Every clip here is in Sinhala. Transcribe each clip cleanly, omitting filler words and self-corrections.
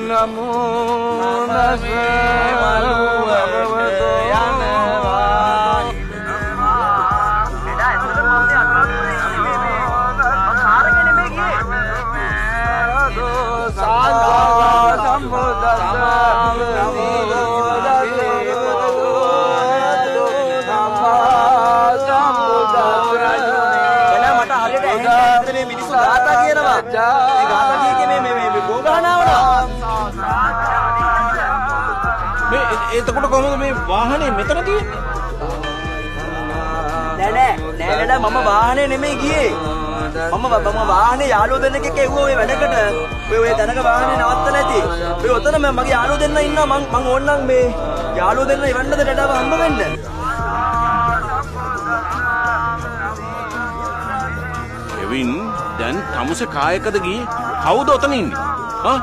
නමෝ නමස් මලුවට එතකොට කොහොමද මේ වාහනේ මෙතන තියෙන්නේ? නෑ මම වාහනේ නෙමෙයි ගියේ. මම වාහනේ යාළුවෝ දෙන්නෙක් එක්ක එව්වා ඔය වැඩකට. ඔය දැනක වාහනේ නවත්තලා ඇති. ඔය ඔතන මගේ යාළුවෝ දෙන්න ඉන්නවා. මං ඕන්නම් මේ යාළුවෝ දෙන්න ඉවන්නද ඩඩාව හම්බ වෙන්න. එවින් දැන් තමුසේ කායකද ගියේ? කවුද ඔතන ඉන්නේ? හා?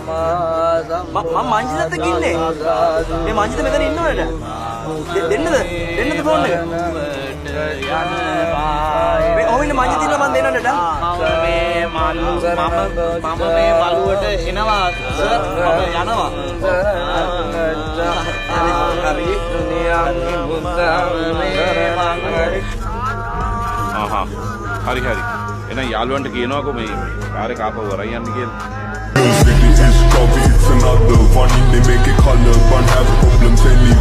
මම මංජිතත් එක්ක ඉන්නේ. මේ මංජිත මෙතන ඉන්නවද? දෙන්නද ෆෝන් එක? මේ ඔවින්න මංජිත ඉන්න මම දෙන්නද? මම මේ බලුවට එනවා සර්. මම යනවා. හරි දුනියාගේ මුද්දාමේ ආහා හරි එහෙනම් යාළුවන්ට කියනවාකෝ මේ කාර් එක ආපහු වරයි යන්න කියලා. It's another one, they make it color, one have problems, any